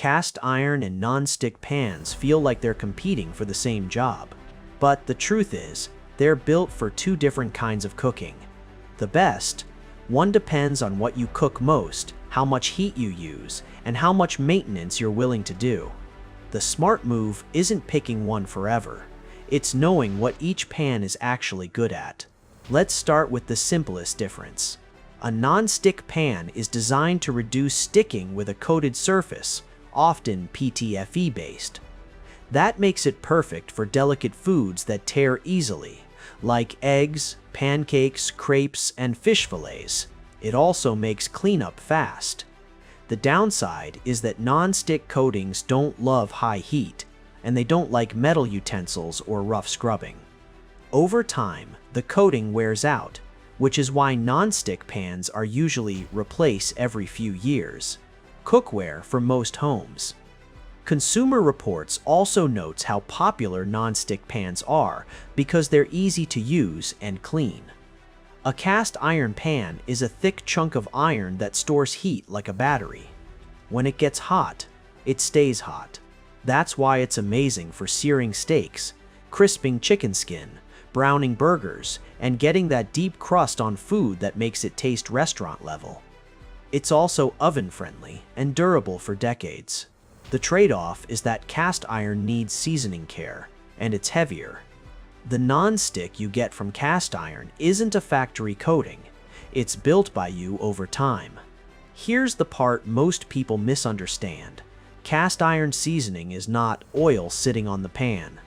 cast iron and non-stick pans feel like they're competing for the same job. But the truth is, they're built for two different kinds of cooking. The best, one depends on what you cook most, how much heat you use, and how much maintenance you're willing to do. The smart move isn't picking one forever. It's knowing what each pan is actually good at. Let's start with the simplest difference. A non-stick pan is designed to reduce sticking with a coated surface, often PTFE based. That makes it perfect for delicate foods that tear easily, like eggs, pancakes, crepes, and fish fillets. It also makes cleanup fast. The downside is that non-stick coatings don't love high heat, and they don't like metal utensils or rough scrubbing. Over time, the coating wears out, which is why non-stick pans are usually replaced every few years. Cookware for most homes. Consumer Reports also notes how popular non-stick pans are because they're easy to use and clean. A cast iron pan is a thick chunk of iron that stores heat like a battery. When it gets hot, it stays hot. That's why it's amazing for searing steaks, crisping chicken skin, browning burgers, and getting that deep crust on food that makes it taste restaurant level. It's also oven-friendly and durable for decades. The trade-off is that cast iron needs seasoning care, and it's heavier. The non-stick you get from cast iron isn't a factory coating. It's built by you over time. Here's the part most people misunderstand. Cast iron seasoning is not oil sitting on the pan.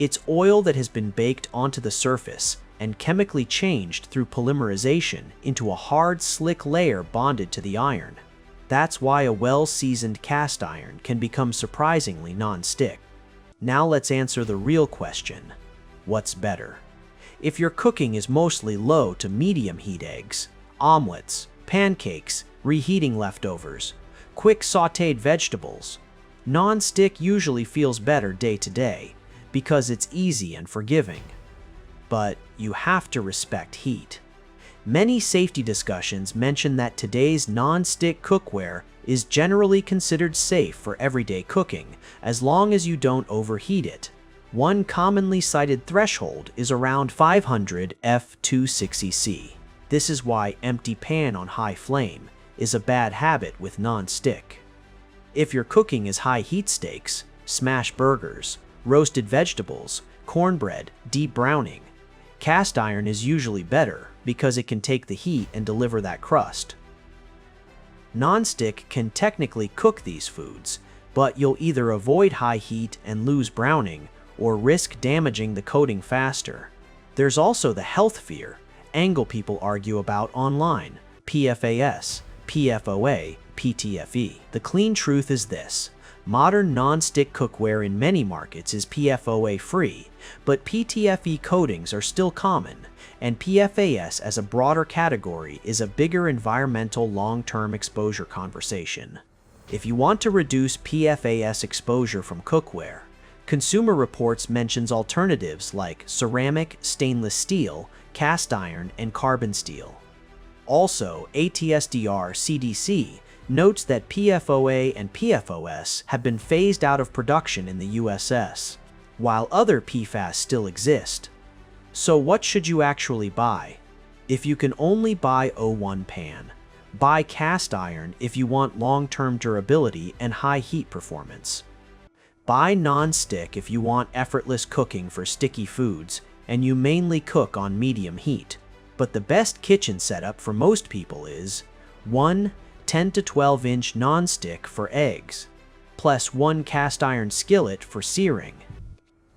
It's oil that has been baked onto the surface and chemically changed through polymerization into a hard, slick layer bonded to the iron. That's why a well-seasoned cast iron can become surprisingly non-stick. Now let's answer the real question. What's better? If your cooking is mostly low to medium heat eggs, omelets, pancakes, reheating leftovers, quick sautéed vegetables, non-stick usually feels better day to day because it's easy and forgiving. But you have to respect heat. Many safety discussions mention that today's non-stick cookware is generally considered safe for everyday cooking as long as you don't overheat it. One commonly cited threshold is around 500 F260C. This is why empty pan on high flame is a bad habit with non-stick. If your cooking is high heat steaks, smash burgers, roasted vegetables, cornbread, deep browning, cast iron is usually better because it can take the heat and deliver that crust. Non-stick can technically cook these foods, but you'll either avoid high heat and lose browning or risk damaging the coating faster. There's also the health fear angle people argue about online: PFAS, PFOA, PTFE. The clean truth is this: modern non-stick cookware in many markets is PFOA-free, but PTFE coatings are still common, and PFAS as a broader category is a bigger environmental long-term exposure conversation. If you want to reduce PFAS exposure from cookware, Consumer Reports mentions alternatives like ceramic, stainless steel, cast iron, and carbon steel. Also, ATSDR-CDC notes that PFOA and PFOS have been phased out of production in the USS, while other PFAS still exist. So what should you actually buy? If you can only buy O1 pan, buy cast iron if you want long-term durability and high heat performance. Buy non-stick if you want effortless cooking for sticky foods and you mainly cook on medium heat. But the best kitchen setup for most people is 1 10 to 12 inch non-stick for eggs, plus 1 cast iron skillet for searing.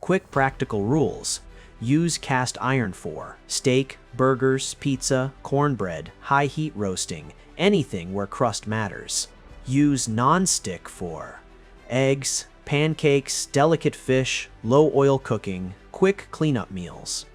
Quick practical rules. Use cast iron for steak, burgers, pizza, cornbread, high heat roasting, anything where crust matters. Use non-stick for eggs, pancakes, delicate fish, low oil cooking, quick cleanup meals.